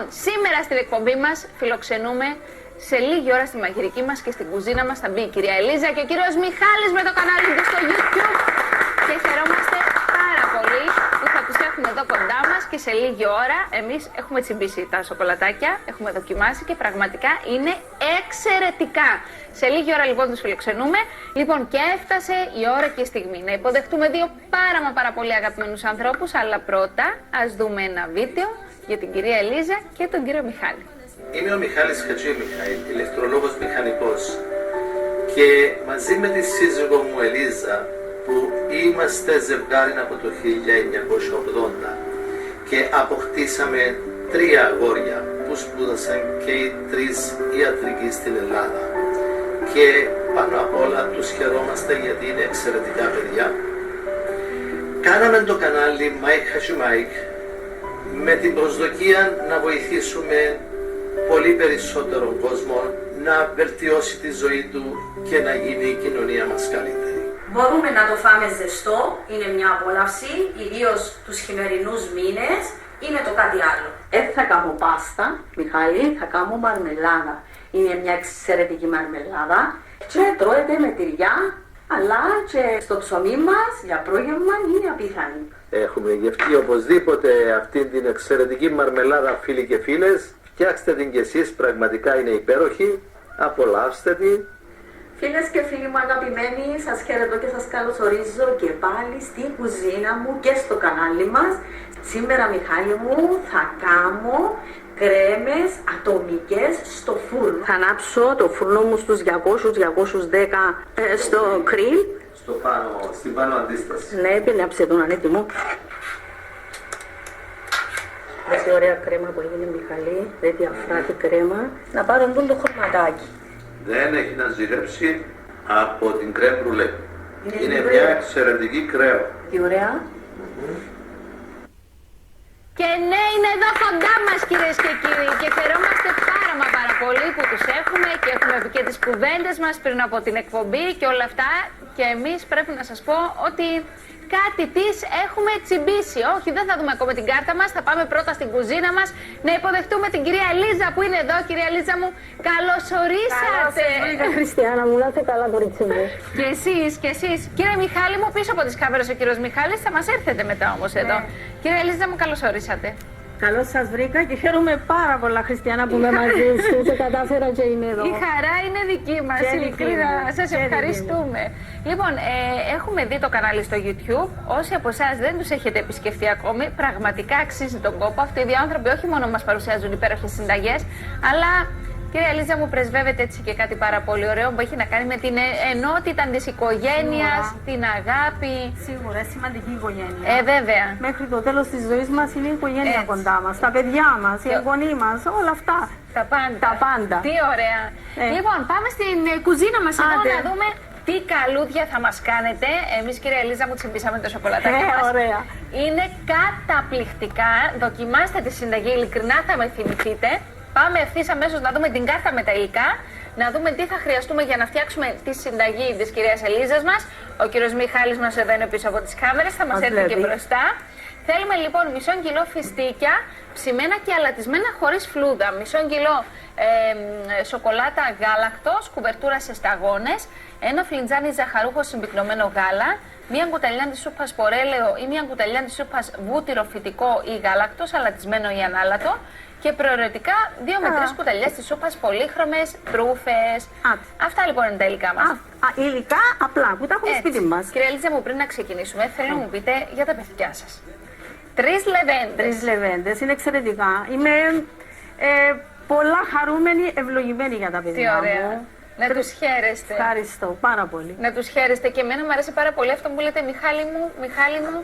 Λοιπόν, σήμερα στην εκπομπή μας φιλοξενούμε σε λίγη ώρα στη μαγειρική μας και στην κουζίνα μας θα μπει η κυρία Ελίζα και ο κύριος Μιχάλης με το κανάλι του στο YouTube. Και χαιρόμαστε πάρα πολύ που θα τους έχουμε εδώ κοντά μας και σε λίγη ώρα εμείς έχουμε τσιμπήσει τα σοκολατάκια, έχουμε δοκιμάσει και πραγματικά είναι εξαιρετικά. Σε λίγη ώρα λοιπόν τους φιλοξενούμε. Λοιπόν, και έφτασε η ώρα και η στιγμή να υποδεχτούμε δύο πάρα πολύ αγαπημένους ανθρώπους, αλλά πρώτα ας δούμε ένα βίντεο για την κυρία Ελίζα και τον κύριο Μιχάλη. Είμαι ο Μιχάλης Χατζημιχαήλ, ηλεκτρολόγος μηχανικός και μαζί με τη σύζυγό μου Ελίζα που είμαστε ζευγάρι από το 1980 και αποκτήσαμε 3 αγόρια που σπούδασαν και οι 3 ιατρικοί στην Ελλάδα και πάνω απ' όλα τους χαιρόμαστε γιατί είναι εξαιρετικά παιδιά. Κάναμε το κανάλι Mike Hachimike με την προσδοκία να βοηθήσουμε πολύ περισσότερο κόσμο να βελτιώσει τη ζωή του και να γίνει η κοινωνία μας καλύτερη. Μπορούμε να το φάμε ζεστό, είναι μια απόλαυση, ιδίως τους χειμερινούς μήνες, είναι το κάτι άλλο. Θα κάνω πάστα, Μιχάλη, θα κάνω μαρμελάδα. Είναι μια εξαιρετική μαρμελάδα και τρώεται με τυριά, αλλά και στο ψωμί μας για πρόγευμα είναι απίθανη. Έχουμε γευτεί οπωσδήποτε αυτή την εξαιρετική μαρμελάδα, φίλοι και φίλες. Φτιάξτε την κι εσείς, πραγματικά είναι υπέροχη. Απολαύστε την. Φίλες και φίλοι μου αγαπημένοι, σας χαιρετώ και σας καλωσορίζω και πάλι στην κουζίνα μου και στο κανάλι μας. Σήμερα, Μιχάλη μου, θα κάνω κρέμες ατομικές στο φούρνο. Θα ανάψω το φούρνο μου στους 200-210 στο κρίλ. Στην πάνω αντίσταση. Ναι, πινάψε τον ανέτοιμο. Αυτή ωραία κρέμα που έγινε, Μιχαλή, τέτοια αφράτη κρέμα. Να πάρω το χρωματάκι. Δεν έχει να ζυγέψει από την κρέμ μπρουλέ. Είναι μια εξαιρετική κρέμα. Τι ωραία. Και ναι, είναι εδώ κοντά μας κυρίες και κύριοι και χαιρόμαστε πάρα πολύ που τους έχουμε και έχουμε πει και τις κουβέντες μας πριν από την εκπομπή και όλα αυτά και εμείς πρέπει να σας πω ότι κάτι της έχουμε τσιμπήσει. Όχι, δεν θα δούμε ακόμα την κάρτα μας, θα πάμε πρώτα στην κουζίνα μας να υποδεχτούμε την κυρία Ελίζα που είναι εδώ. Κυρία Ελίζα μου, καλωσορίσατε. Καλώς Χριστιανά μου, να είστε καλά κορίτσι μου. Και εσείς. Κύριε Μιχάλη μου, πίσω από τις κάμερες ο κύριος Μιχάλης, θα μας έρθετε μετά όμως εδώ. Κύριε Ελίζα μου, καλωσορίσατε. Καλώς σας βρήκα και χαίρομαι πάρα πολλά, Χριστιανά, που είμαι μαζί σου και κατάφερα και είμαι εδώ. Η χαρά είναι δική μας, ειλικρινά. Σας ευχαριστούμε. Λοιπόν, έχουμε δει το κανάλι στο YouTube. Όσοι από εσάς δεν τους έχετε επισκεφτεί ακόμη, πραγματικά αξίζει τον κόπο. Αυτοί οι δύο άνθρωποι όχι μόνο μας παρουσιάζουν υπέροχες συνταγές, αλλά κυρία Ελίζα μου, πρεσβεύεται έτσι και κάτι πάρα πολύ ωραίο που έχει να κάνει με την ενότητα της οικογένειας, την αγάπη. Σίγουρα, σημαντική η οικογένεια. Βέβαια. Μέχρι το τέλος της ζωής μας είναι η οικογένεια κοντά μας, τα παιδιά μας, οι εγγονοί μας, όλα αυτά. Τα πάντα. Τι ωραία. Λοιπόν, πάμε στην κουζίνα μας εδώ να δούμε τι καλούδια θα μας κάνετε. Εμείς, κυρία Ελίζα μου, τσιμπήσαμε το σοκολατάκι μας. Ωραία. Είναι καταπληκτικά. Δοκιμάστε τη συνταγή, ειλικρινά θα με θυμηθείτε. Πάμε ευθύς αμέσως να δούμε την κάρτα με τα υλικά, να δούμε τι θα χρειαστούμε για να φτιάξουμε τη συνταγή της κυρίας Ελίζας μας. Ο κύριος Μιχάλης μας εδώ είναι πίσω από τις κάμερες, θα μας έρθει και μπροστά. Θέλουμε λοιπόν μισό κιλό φιστίκια, ψημένα και αλατισμένα χωρίς φλούδα, μισό κιλό σοκολάτα γάλακτος, κουβερτούρα σε σταγόνες, ένα φλιντζάνι ζαχαρούχο συμπυκνωμένο γάλα, μία κουταλιά της σούπας πορέλαιο ή μία κουταλιά της σούπας βούτυρο φυτικό ή γάλακτος, αλατισμένο ή ανάλατο. Και προαιρετικά 2 με 3 κουταλιές της σούπας πολύχρωμες, τρούφες. Αυτά λοιπόν είναι τα υλικά μας. Υλικά απλά που τα έχουμε σπίτι μας. Κυρία Ελίζα μου, πριν να ξεκινήσουμε, θέλω να μου πείτε για τα παιδιά σας. 3 λεβέντες. 3 λεβέντες, είναι εξαιρετικά. Είμαι πολλά χαρούμενη, ευλογημένη για τα παιδιά. Τι ωραία. μου. Να τους χαίρεστε. Ευχαριστώ πάρα πολύ. Να τους χαίρεστε. Και εμένα μου αρέσει πάρα πολύ αυτό που λέτε, Μιχάλη μου.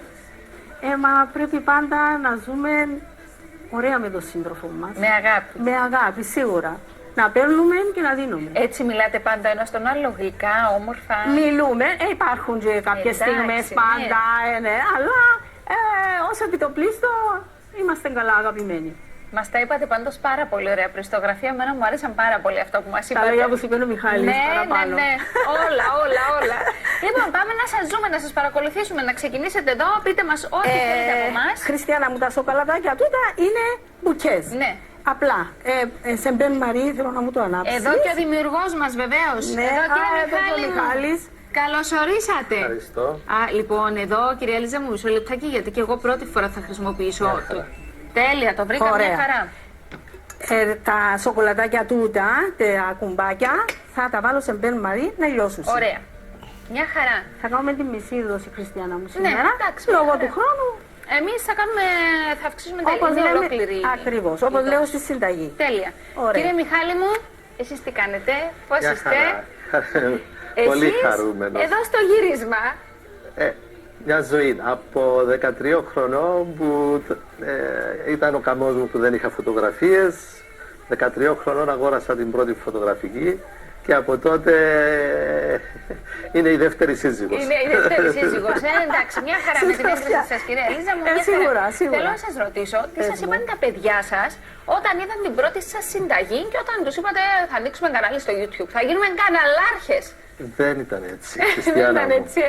Μα πρέπει πάντα να ζούμε ωραία με τον σύντροφο μας. Με αγάπη. Με αγάπη, σίγουρα. Να παίρνουμε και να δίνουμε. Έτσι μιλάτε πάντα ένας στον άλλο, γλυκά, όμορφα. Μιλούμε, υπάρχουν και κάποιες στιγμές πάντα, ναι, αλλά ως επιτοπλίστο είμαστε καλά αγαπημένοι. Μας τα είπατε πάντως πάρα πολύ ωραία πριν στο γραφείο. Εμένα μου άρεσαν πάρα πολύ αυτό που μας είπατε. Τα λόγια που σου πει ο Μιχάλης παραπάνω. Ναι. Όλα. Λοιπόν, πάμε να σας ζούμε, να σας παρακολουθήσουμε, να ξεκινήσετε εδώ. Πείτε μας ό,τι θέλετε από εμάς. Χριστιανά μου, τα σοκολατάκια τούτα είναι μπουκές. Ναι. απλά. Σε Μπεν Μαρί, θέλω να μου το ανάψεις. Εδώ και ο δημιουργός μας βεβαίως. Ναι, εδώ κύριε εδώ Μιχάλη ο μου. Μιχάλης. Καλώς ορίσατε. Ευχαριστώ. Λοιπόν, εδώ κυρία Ελίζα μου, μισό λεπτάκι, γιατί και εγώ πρώτη φορά θα χρησιμοποιήσω. Τέλεια, το βρήκα Ωραία. μια χαρά. Τα σοκολατάκια τούτα, τα κουμπάκια, θα τα βάλω σε Μπεν Μαρί να λιώσουν. Ωραία. Μια χαρά. Θα κάνουμε τη μισή δόση, Χριστιανά μου, Ναι, σήμερα. εντάξει, Λόγω μια του χαρά. χρόνου. Εμείς θα αυξήσουμε Όπως είναι λέμε, ολόκληρη. ακριβώς, η όπως δόση. λέω στη συνταγή. Τέλεια. Ωραία. Κύριε Μιχάλη μου, εσείς τι κάνετε, πώς Μια είστε? χαρά. Πολύ Εσείς, χαρούμενος. εδώ στο γύρισμα. Μια ζωή από 13 χρονών που ήταν ο καμός μου που δεν είχα φωτογραφίες. 13 χρονών αγόρασα την πρώτη φωτογραφική και από τότε είναι η δεύτερη σύζυγος. Είναι η δεύτερη σύζυγος. Εντάξει, μια χαρά με την έγκριση σας, κυρία Ελίζα μου. μια σίγουρα, χαρά. σίγουρα. Θέλω να σας ρωτήσω, τι σας είπαν τα παιδιά σας όταν είδαν την πρώτη σας συνταγή και όταν τους είπατε θα ανοίξουμε κανάλι στο YouTube, θα γίνουμε καναλάρχες. Δεν ήταν έτσι, Δεν Χριστιανά ήταν μου. έτσι,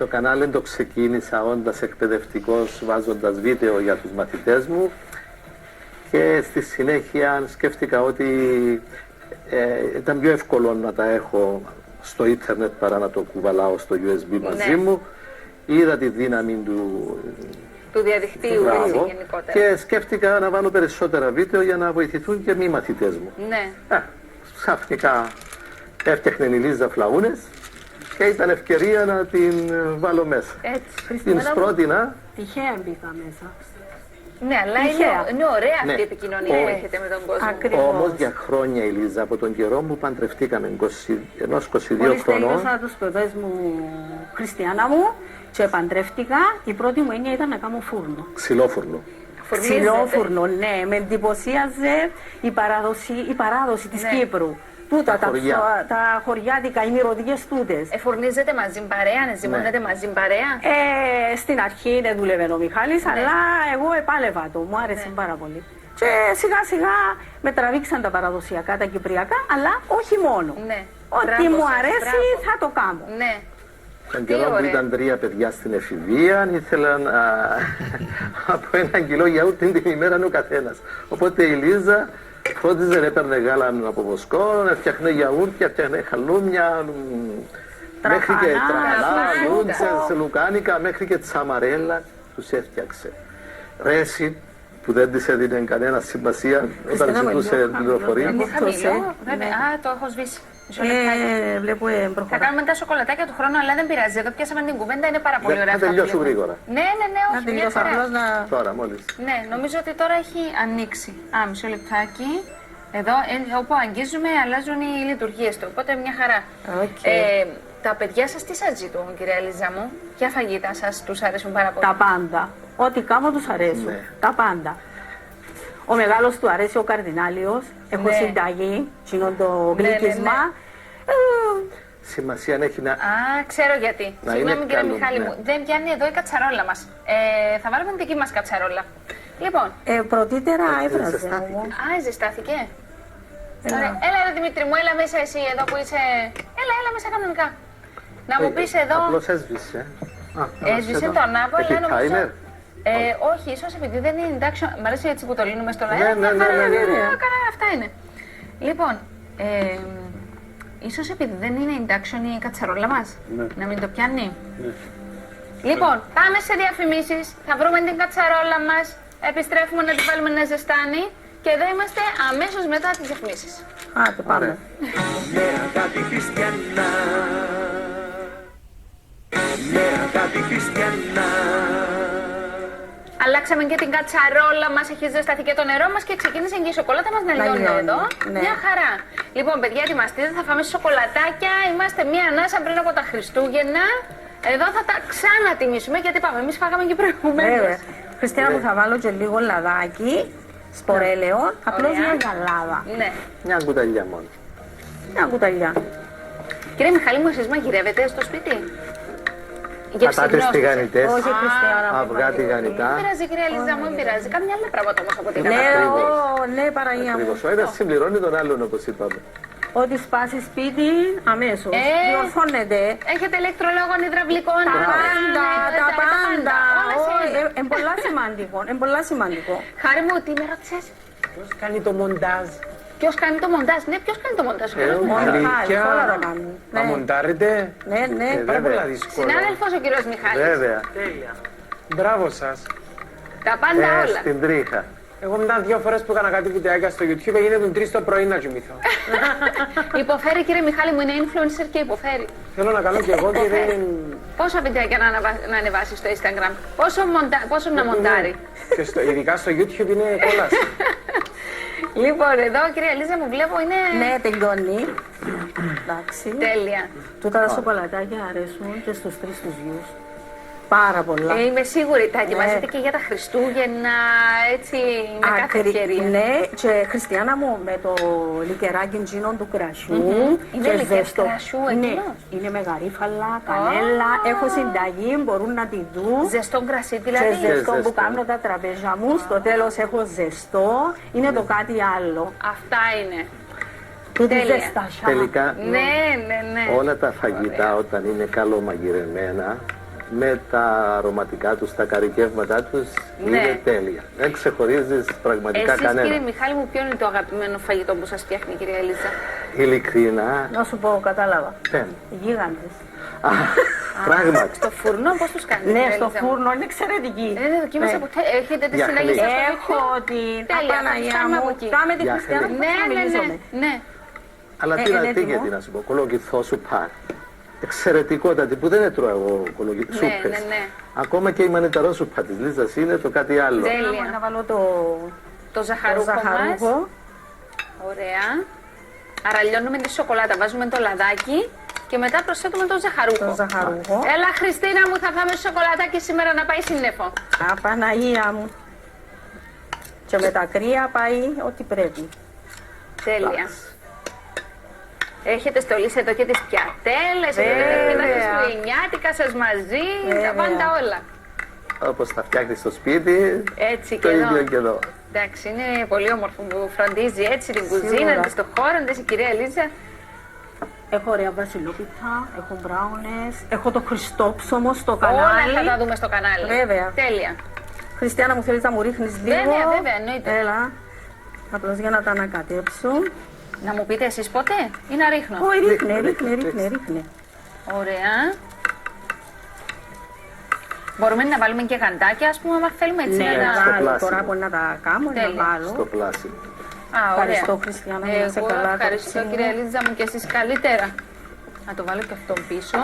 Το κανάλι το ξεκίνησα όντας εκπαιδευτικός, βάζοντας βίντεο για τους μαθητές μου και στη συνέχεια σκέφτηκα ότι ήταν πιο εύκολο να τα έχω στο ίντερνετ παρά να το κουβαλάω στο USB μαζί μου. Είδα τη δύναμη του διαδικτύου έτσι Μπράβο. γενικότερα. Και σκέφτηκα να βάλω περισσότερα βίντεο για να βοηθηθούν και μη μαθητές μου. Ναι. Ξαφνικά έφτιαχνε η Λίζα φλαούνες και ήταν ευκαιρία να την βάλω μέσα. Έτσι. Την πρότεινα. Τυχαία μπήκα μέσα. Ναι, αλλά Τυχαία. είναι ωραία αυτή Ναι. η επικοινωνία που έχετε με τον κόσμο. Ακριβώς. Όμως για χρόνια η Λίζα, από τον καιρό που παντρευτήκαμε, ενός 22 Μόλις χρονών, τελείωσα τους σπουδές μου, Χριστιανά μου, και παντρεύτηκα, η πρώτη μου έννοια ήταν να κάνω φούρνο. ξυλόφουρνο. Φουρνίζετε. Ξυλόφουρνο, ναι, με εντυπωσίαζε η παράδοση της Ναι. Κύπρου. Τούτα τα χωριά. τα χωριάτικα, οι μυρωδιές τούτες. Φουρνίζετε μαζί παρέα, ζυμώνετε μαζί παρέα. Στην αρχή δεν δούλευε ο Μιχάλης, Ναι. αλλά εγώ επάλευα το, μου άρεσε πάρα πολύ. Και σιγά σιγά με τραβήξαν τα παραδοσιακά, τα κυπριακά, αλλά όχι μόνο. Ναι. Ό,τι Μπράβο μου σας, αρέσει μπράβο. θα το κάνω. Ναι. Τον Τι καιρό που ωραία. ήταν 3 παιδιά στην εφηβεία, ήθελαν από 1 κιλό γιαούρτι την ημέρα ο καθένας. Οπότε η Λίζα φρόντιζε, έπαιρνε γάλα από βοσκό, έφτιαχνε γιαούρτια, έφτιαχνε χαλούμια, μέχρι και τραχανά, φρούτα. λούντσες, λουκάνικα, μέχρι και τσαμαρέλα τους έφτιαξε. Ρέση που δεν της έδινε κανένα σημασία όταν Χριστίνα, ζητούσε λίγο πληροφορία. Είναι Αυτός, χαμηλό, βέβαια. Α, το έχω σβήσει. Μισό λεπτάκι. Βλέπω Θα προχωρά. κάνουμε τα σοκολατάκια του χρόνου, αλλά δεν πειράζει. Εδώ πιάσαμε την κουβέντα, είναι πάρα πολύ Δεν- ωραία. θα αυτά που τελειώσω λέμε. γρήγορα. Ναι, ναι, ναι, Να όχι, μια τελειώσω χαρά. απλώς να... Τώρα μόλις. Ναι, νομίζω ότι τώρα έχει ανοίξει. Α, μισό λεπτάκι. Εδώ, όπου αγγίζουμε, αλλάζουν οι λειτουργίες του. Οπότε μια χαρά. Οκ. Τα παιδιά σας τι σας ζητούν, κυρία Ελίζα μου? Ποια φαγητά σας τους αρέσουν πάρα πολύ? Τα πάντα. Ό,τι κάνω τους αρέσουν. Ναι. Τα πάντα. Ο μεγάλος του αρέσει ο καρδινάλιος. Έχω Ναι. συνταγή, κοινό το Ναι, ναι, γλύκισμα. Σημασία έχει να... Α, ξέρω γιατί. Να Συγγνώμη είναι κύριε καλό, Μιχάλη ναι. μου, δεν πιάνει εδώ η κατσαρόλα μας. Θα βάλουμε την δική μας κατσαρόλα. Λοιπόν, Πρωτήτερα έβραζε ζεστάθηκε. όμως. α, ζεστάθηκε. Ωραία. Έλα ρε Δημήτρη μου, έλα μέσα εσύ εδώ που είσαι. Έλα μέσα κανονικά. Να μου πεις εδώ. Απλώς έσβησε. Έσβησε το ανάβω, Έχει αλλά νομίζω. timer. Όχι, ίσως επειδή δεν είναι induction. Μ' αρέσει έτσι που το λύνουμε στο Ναι, αέρα. ναι, ναι, ναι, ναι, ναι. Καλά, αυτά είναι. Λοιπόν, ίσως επειδή δεν είναι induction η κατσαρόλα μας. Ναι. Να μην το πιάνει. Λοιπόν, πάμε σε διαφημίσεις. Θα βρούμε την κατσαρόλα μας. Επιστρέφουμε να τη βάλουμε να ζεστάνει. Και εδώ είμαστε αμέσως μετά τις διαφημίσεις. Άντε πάμε. Ωραία. Μέρα κάτι χριστιανά. Μέρα κάτι χριστιανά. Αλλάξαμε και την κατσαρόλα μας, έχει ζεσταθεί και το νερό μας και ξεκίνησε και η σοκολάτα μας να λιώνει λιώνει, εδώ. ναι. Μια χαρά. Λοιπόν, παιδιά, ετοιμαστείτε, θα φάμε σοκολατάκια. Είμαστε μία ανάσα πριν από τα Χριστούγεννα. Εδώ θα τα ξανατιμήσουμε γιατί πάμε. Εμείς φάγαμε και προηγουμένως. Βέβαια. Χριστιανά μου θα βάλω και λίγο λαδάκι, σπορέλαιο, απλώς Ωραία. μια γαλάδα. Ναι. Μια κουταλιά μόνο. Μια κουταλιά. Κύριε Μιχάλη μου, εσείς μαγειρεύετε στο σπίτι? Πατάτες τηγανιτές, Όχι, Χριστιανά μου. αυγά Δεν τηγανιτά. πειράζει, κυρία Λίζα μου, δεν πειράζει. Κάμια άλλα πράγματα όμως από ό,τι Ναι, κατάλαβα. ναι, Παραγία μου. Ακριβώς. Ο ένας συμπληρώνει τον άλλον όπως είπαμε. Ό,τι σπάσει σπίτι, αμέσως. Διορθώνεται. Έχετε ηλεκτρολόγων, υδραυλικών, Τα πάντα, τα πάντα. Όλα σε... Είναι πολλά σημαντικό. Είναι πολλά σημαντικό. Χάρη μου, τι με ρώτησες? Ποιος κάνει το μοντάζ? Ποιος κάνει το μοντάζ? Ναι, ποιος κάνει το μοντάζ? Αλήθεια, όλα τα κάνουν. θα μοντάρετε? Ναι, ναι. Πάρα βέβαια. πολλά δύσκολο. Συνάδελφος ο κύριος Μιχάλης. Βέβαια. Τέλεια. Μπράβο σας. Τα πάντα όλα. Στην τρίχα. Εγώ μετά 2 φορές που έκανα κάτι βιντεάκια στο YouTube έγινε τον 3 το πρωί να κοιμηθώ. Υποφέρει, κύριε Μιχάλη μου, είναι influencer και υποφέρει. Θέλω να κάνω και εγώ και δεν είναι... Πόσα βιντεάκια να ανεβάσει στο Instagram, πόσο να μοντάρει. Και ειδικά στο YouTube είναι κόλαση. Λοιπόν, εδώ κυρία Λίζα μου βλέπω είναι Ναι, τελειώνει. Εντάξει. τέλεια. Τούτα τα σοκολατάκια αρέσουν και στους 3 τους γιους. Πάρα πολλά. Είμαι σίγουρη, τα ετοιμάζετε Ναι. και για τα Χριστούγεννα, έτσι, με κάθε ευκαιρία. Ναι, και Χριστιανά μου με το λικεράκι τζίνον του κρασιού. Είναι και λικερ ζεστό. κρασιού Ναι, εκείνο? είναι με γαρίφαλα, κανέλα. Έχω συνταγή, μπορούν να τη δουν. Ζεστό κρασί Και δηλαδή. ζεστό που ζεστό. κάνω τα τραπέζια μου. Στο τέλος έχω ζεστό. Είναι το κάτι άλλο. Αυτά είναι. Τούτη Τέλεια. ζεστασιά. Τελικά Ναι, ναι, ναι. όλα τα φαγητά όταν είναι καλομαγειρεμένα με τα αρωματικά τους, τα καρικεύματά τους Ναι. είναι τέλεια. Δεν ξεχωρίζεις πραγματικά Εσείς κύριε κανένα. Μιχάλη μου, ποιο είναι το αγαπημένο φαγητό που σας φτιάχνει η κυρία Ελίζα? Ειλικρινά, Να σου πω, κατάλαβα. πέν. Οι γίγαντες. Πράγματι. Στο φούρνο πώς τους κάνετε? Ναι, κυρία στο Ελίζα μου? φούρνο είναι εξαιρετική. Δεν δοκίμασα Ναι. ποτέ. Έχετε τη Για συνταγή σας στο Έχω YouTube? την Τέλεια, θα Απαναγία τους κάνουμε μου. από εκεί. Κάμε τη Για Χριστιανά χέλη. που Ναι, θα ναι, μιλήσουμε. ναι, ναι. Αλλά τι είναι να τι έτοιμο. γιατί να σου πω, κολοκυθό σου πάρ. Εξαιρετικότατη που δεν έτρωα εγώ Ναι, σούπες. ναι, ναι. Ακόμα και η μανιταρόσουπα της Λίζας είναι το κάτι άλλο. Τέλεια. Να βάλω το Το ζαχαρούχο μας. ζαχαρούχο. Ωραία. Άρα λιώνουμε τη σοκολάτα, βάζουμε το λαδάκι και μετά προσθέτουμε το ζαχαρούχο. Το ζαχαρούχο. Έλα Χριστίνα μου, θα φάμε σοκολατάκι σήμερα να πάει σύννεφο. Απαναγία μου. Και με τα κρύα πάει ό,τι πρέπει. Τέλεια. Έχετε στολίσει εδώ και τις πιατέλες, έχετε και τα Βέβαια. χριστουγεννιάτικα σας μαζί, τα Βέβαια. πάντα όλα. Όπως τα φτιάχνεις στο σπίτι, Έτσι το και ίδιο εδώ. και εδώ. Εντάξει, είναι πολύ όμορφο που φροντίζει έτσι την κουζίνα Σίγουρα. της, το χώρο της, η κυρία Ελίζα. Έχω ωραία βασιλόπιτα, έχω μπράουνες, έχω το χριστόψωμο στο Όλα κανάλι. θα τα δούμε στο κανάλι. Βέβαια. Τέλεια. Χριστιανά μου, θέλεις να μου ρίχνεις λίγο. Βέβαια, βέβαια, εννοείται. Έλα. Απλώς για να τα ανακατέψω. Να μου πείτε εσείς πότε ή να ρίχνω. Όχι, ρίχνε, ρίχνε, ρίχνε, ρίχνε. Ωραία. Μπορούμε να βάλουμε και γαντάκια, ας πούμε, αν θέλουμε έτσι. Ναι, να... να στο βάλω πλάσιμο. τώρα που να τα κάνω, να Τέλεια. βάλω. Στο πλάσιμο. Α, ωραία. Ευχαριστώ, Χριστιανά μου, να είσαι Εγώ καλά, ευχαριστώ, κορίτσι μου. κυρία Ελίζα μου, και εσείς καλύτερα. Να το βάλω και αυτό πίσω.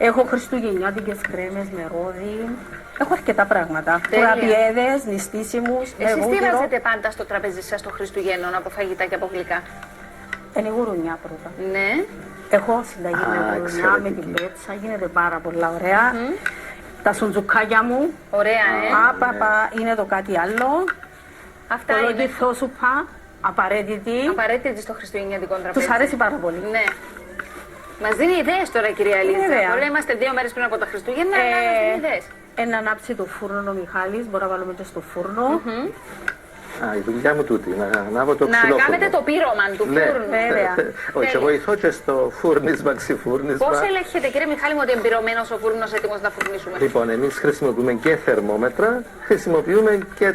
Έχω χριστουγεννιάτικες κρέμες με ρόδι. Έχω αρκετά πράγματα. Τέλεια. Κουραπιέδες, νηστίσιμους, Εσείς τι βούτυρο. βάζετε πάντα στο τραπέζι σας των Χριστουγέννων από φαγητά και από γλυκά? Είναι γουρουνιά πρώτα. Ναι. Έχω συνταγή με γουρουνιά, με εξαιρετική. την πέτσα, γίνεται πάρα πολλά ωραία. Τα σουντζουκάκια μου, Ωραία, άπαπα, είναι το κάτι άλλο. Αυτά Το είναι λογιθό σουπά, απαραίτητη. απαραίτητη στο χριστουγεννιάτικο τραπέζι. Τους αρέσει πάρα πολύ. Ναι. Μας δίνει ιδέες τώρα, κυρία Ελίζα. Βέβαια. Μπορεί να είμαστε 2 μέρες πριν από τα Χριστούγεννα, αλλά μας δίνει ιδέες. Ένα ανάψει το φούρνο ο Μιχάλης, μπορεί να βάλουμε και στο φούρνο. Α, η δουλειά μου τούτη, να ανάβω το Να ξυλόφουρνο. κάνετε το πείρωμα του Ναι, φούρνου. Βέβαια. όχι, Τέλεια. βοηθώ και στο φούρνισμα, ξυφούρνισμα. Πώς ελέγχετε, κύριε Μιχάλη μου, ότι εμπειρωμένος ο φούρνος έτοιμος να φουρνίσουμε? Λοιπόν, εμείς χρησιμοποιούμε και θερμόμετρα, χρησιμοποιούμε και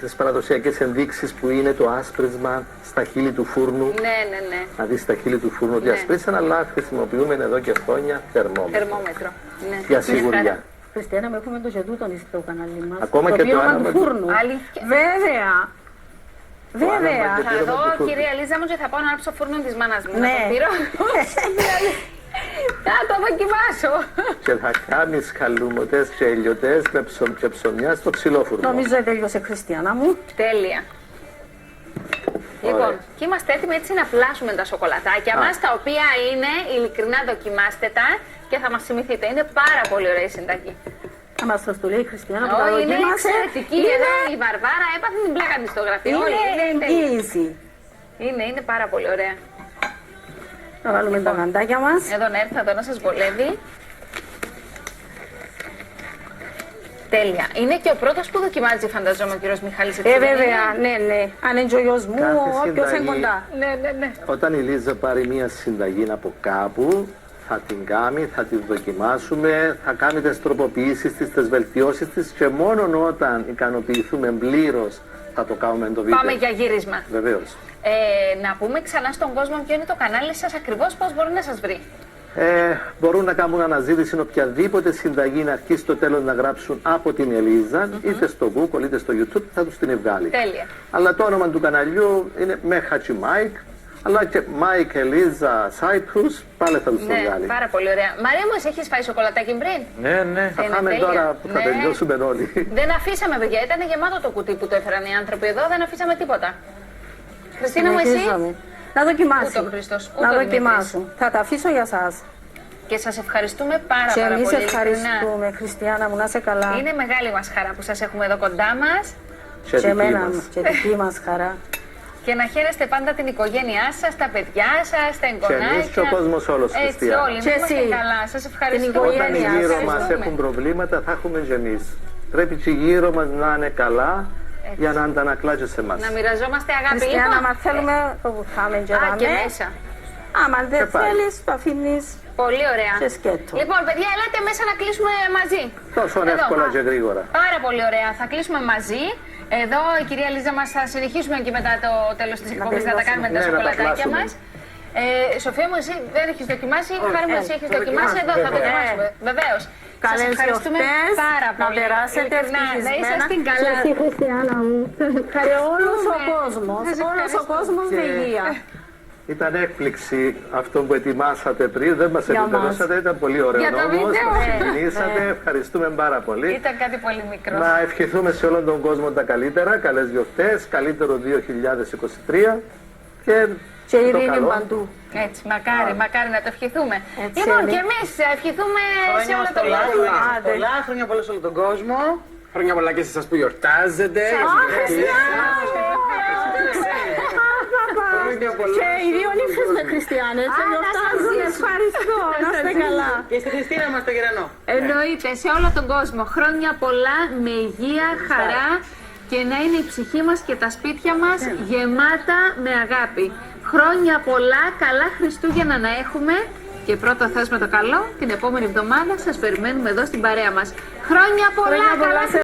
τις παραδοσιακές ενδείξεις που είναι το άσπρισμα στα χείλη του φούρνου. Ναι, ναι, ναι. Να δεις στα χείλη του φούρνου ότι Ναι. ασπρίσαν, αλλά χρησιμοποιούμε εδώ και χρόνια θερμόμετρα. Θερμόμετρο. Ναι. Για Μια χαρά. σιγουριά. Χριστιανά, με έχουμε το ζετούτον στο κανάλι μας. Ακόμα το και το πείραμα άλλο του με- φούρνου. Αλήθεια. Βέβαια. Βέβαια. άλλο με- Θα πείραμα δω, του φούρνου. κυρία Ελίζα μου, και θα πάω να άψω φούρνο της μάνας μου. Ναι. Να το πείρω. Θα το δοκιμάσω. Και θα κάνεις χαλούμωτες και ελιωτές με και ψωμιά στο ξυλόφουρνο. Νομίζω τέλειωσε Χριστιανά μου. Τέλεια. Λοιπόν, και είμαστε έτοιμοι έτσι να πλάσουμε τα σοκολατάκια μας, τα οποία είναι, ειλικρινά δοκιμάστε τα και θα μας θυμηθείτε. Είναι πάρα πολύ ωραία η συνταγή. Θα μας το λέει η Χριστιανά που τα Όχι, είναι δοκίμασε. εξαιρετική. Εδώ η Βαρβάρα έπαθε την πλάκα της στο γραφείο. Όλοι, Είναι τέλεια. εγγύηση. Είναι πάρα πολύ ωραία. Να βάλουμε τα γαντάκια μας. Εδώ να έρθει εδώ να σας βολεύει. Τέλεια. Είναι και ο πρώτος που δοκιμάζει, φανταζόμαι, ο κύριος Μιχάλης. έτσι, δεν Βέβαια, είναι? ναι, ναι. Αν είναι και ο γιος μου, Κάθε όποιος είναι συνταγή. κοντά. Ναι, ναι, ναι. Όταν η Λίζα πάρει μια συνταγή από κάπου, θα την κάνει, θα την δοκιμάσουμε, θα κάνει τις τροποποιήσεις της, τις βελτιώσεις της και μόνο όταν ικανοποιηθούμε πλήρως θα το κάνουμε το βίντεο. Πάμε για γύρισμα. Βεβαίως. Να πούμε ξανά στον κόσμο ποιο είναι το κανάλι σας ακριβώς, πώς μπορεί να σας βρει. Μπορούν να κάνουν αναζήτηση οποιαδήποτε συνταγή να αρχίσει στο τέλος να γράψουν από την Ελίζα, είτε στο Google είτε στο YouTube, θα τους την βγάλει. Τέλεια. Αλλά το όνομα του καναλιού είναι με Χατζη Μάικ, αλλά και Μάικ Ελίζα Cyprus, πάλι θα τους το βγάλει. Πάρα πολύ ωραία. Μαρία μου, εσύ έχεις φάει σοκολατάκι πριν? Ναι. Θα φάμε τώρα που θα τελειώσουμε όλοι. Δεν αφήσαμε, παιδιά. Ήταν γεμάτο το κουτί που το έφεραν οι άνθρωποι εδώ, δεν αφήσαμε τίποτα. Χριστίνα μου, εσύ. Να δοκιμάσω. Ούτε ο Χριστός, ούτε Να ο Δημήτρης. δοκιμάσω. Θα τα αφήσω για σας. Και σας ευχαριστούμε πάρα Και πολύ. εμείς ειλικρινά. ευχαριστούμε, Χριστιανά μου, να είσαι καλά. Είναι μεγάλη μας χαρά που σας έχουμε εδώ κοντά μας. Και Και εμένα μας. και δική μας χαρά. Και να χαίρεστε πάντα την οικογένειά σας, τα παιδιά σας, τα εγγονάκια. εμείς και ο κόσμος όλος, Έτσι Χριστιανά. όλοι, να Και είμαστε εσύ. καλά. Σας ευχαριστούμε. Την οικογένεια Όταν οι σας. γύρω μας Ευχαριστούμε. έχουν προβλήματα θα έχουμε και εμείς. Πρέπει και γύρω μας να είναι καλά για να αντανακλά και σε εμάς. Να μοιραζόμαστε αγάπη. Χριστιανά, Λοιπόν, άμα θέλουμε, το βουτάμε και και δάμε. μέσα. Άμα δεν Και πάλι. θέλεις, το αφήνεις Πολύ ωραία. και σκέτο. Λοιπόν, παιδιά, ελάτε μέσα να κλείσουμε μαζί. Τόσο Εδώ. εύκολα και γρήγορα. Πάρα πολύ ωραία. Θα κλείσουμε μαζί. Εδώ η κυρία Λίζα μας θα συνεχίσουμε και μετά το τέλος της εκπομπής να τα κάνουμε τα Ναι, να τα σοκολατάκια κλάσουμε. μας. Σοφία μου, εσύ δεν έχεις δοκιμάσει. Χάρη μου, εσύ έχεις δοκιμάσει. Εδώ θα δοκιμάσουμε. Βεβαίως. Σας Καλές ευχαριστούμε γιορτές, πάρα να πολύ. περάσετε Ειλικρινά, να είσαστε ευτυχισμένα. καλά. Και εσύ, Χριστιανά μου. Και όλος ο Σας κόσμος, όλος ο ευχαριστούμε. κόσμος με υγεία. Ήταν έκπληξη αυτό που ετοιμάσατε πριν, δεν μας Για μας. επιτελέσατε, ήταν πολύ ωραίο Για το όμως, βίντεο. μας συγκινήσατε, ευχαριστούμε πάρα πολύ. Ήταν κάτι πολύ μικρό. Να ευχηθούμε σε όλον τον κόσμο τα καλύτερα, καλές γιορτές, καλύτερο 2023 Και το ειρήνη καλό. παντού. Έτσι, μακάρι να το ευχηθούμε. Έτσι Λοιπόν, είναι. και εμείς ευχηθούμε σε όλο τον Πολλά, κόσμο. πολλά χρόνια πολλά σε όλο τον κόσμο. Χρόνια πολλά και σε εσάς που γιορτάζετε. Χρόνια πολλά. Και οι δύο νύφες με χριστιανές, γιορτάζουν, ευχαριστώ, να είστε καλά. Και στη Χριστίνα μας το γερανό. Εννοείται, σε όλο τον κόσμο. Χρόνια πολλά, με υγεία, χαρά και να είναι η ψυχή μας και τα σπίτια μας γεμάτα με αγάπη. Χρόνια πολλά, καλά Χριστούγεννα να έχουμε και πρώτο Θεός με το καλό, την επόμενη εβδομάδα σας περιμένουμε εδώ στην παρέα μας. Χρόνια πολλά, Χρόνια πολλά καλά σε